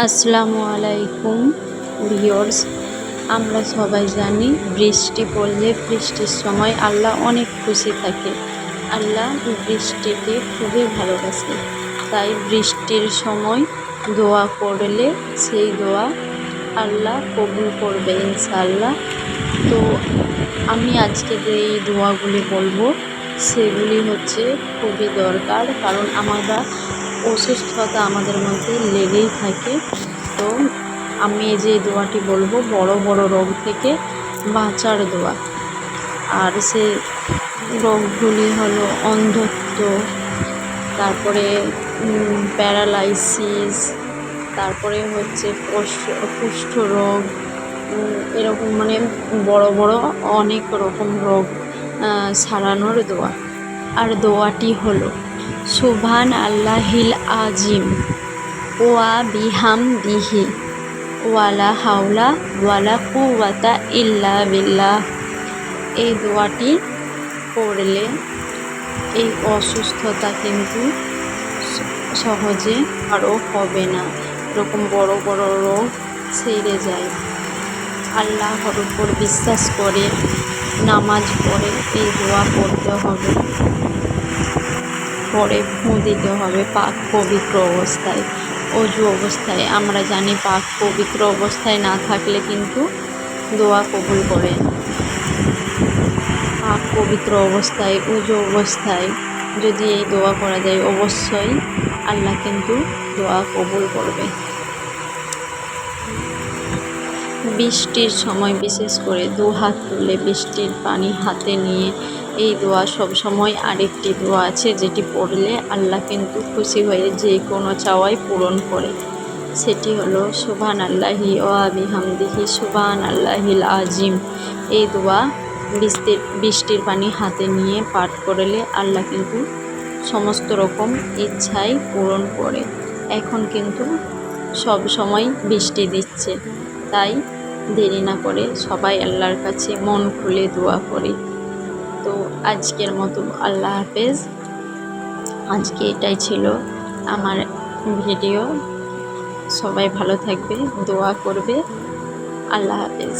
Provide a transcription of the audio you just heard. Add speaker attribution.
Speaker 1: আসসালামু আলাইকুম ভিউয়ার্স। আমরা সবাই জানি বৃষ্টি পড়লে বৃষ্টির সময় আল্লাহ অনেক খুশি থাকে। আল্লাহ বৃষ্টিকে খুবই ভালোবাসে, তাই বৃষ্টির সময় দোয়া করলে সেই দোয়া আল্লাহ কবুল করবে ইনশাআল্লাহ। তো আমি আজকে যে এই দোয়াগুলি বলবো সেগুলি হচ্ছে খুবই দরকার, কারণ আমরা অসুস্থতা আমাদের মধ্যে লেগেই থাকে। তো আমি এই যে দোয়াটি বলবো বড় বড় রোগ থেকে বাঁচার দোয়া। আর সে রোগগুলি হলো অন্ধত্ব, তারপরে প্যারালাইসিস, তারপরে হচ্ছে কুষ্ঠ রোগ, এরকম মানে বড় বড় অনেক রকম রোগ সারানোর দোয়া। আর দোয়াটি হলো সুবহান আল্লাহিল আজিম ওয়া বিহামদিহি ওয়ালা হাওলা ওয়ালা কুওয়াতা ইল্লা বিল্লাহ। এই দোয়াটি পড়লে এই অসুস্থতা কিন্তু সহজে আরও হবে না, এরকম বড় বড় রোগ সেরে যায়। আল্লাহর উপর বিশ্বাস করে নামাজ পড়ে এই দোয়া পড়তে হবে, পরে ফুঁ দিতে হবে পাক পবিত্র অবস্থায়। অজু অবস্থায় আমরা জানি পাক পবিত্র অবস্থায় না থাকলে কিন্তু দোয়া কবুল করে না। পাক পবিত্র অবস্থায় অজু অবস্থায় যদি এই দোয়া করা যায় অবশ্যই আল্লাহ কিন্তু দোয়া কবুল করবে। বৃষ্টির সময় বিশেষ করে দু হাত তুলে বৃষ্টির পানি হাতে নিয়ে এই দোয়া সব সময়। আরেকটি দোয়া আছে যেটি পড়লে আল্লাহ কিন্তু খুশি হয়ে যে কোনো চাওয়াই পূরণ করে, সেটি হলো সুবহান আল্লাহি ওয়া বিহামদিহি সুবহান আল্লাহিল আজিম। এই দোয়া বৃষ্টির পানি হাতে নিয়ে পাঠ করলে আল্লাহ কিন্তু সমস্ত রকম ইচ্ছাই পূরণ করে। এখন কিন্তু সব সময় বৃষ্টি দিচ্ছে, তাই দেরি না করে সবাই আল্লাহর কাছে মন খুলে দোয়া করি। তো আজকের মতো আল্লাহ হাফেজ। আজকে এটাই ছিল আমার ভিডিও। সবাই ভালো থাকবে, দোয়া করবে। আল্লাহ হাফেজ।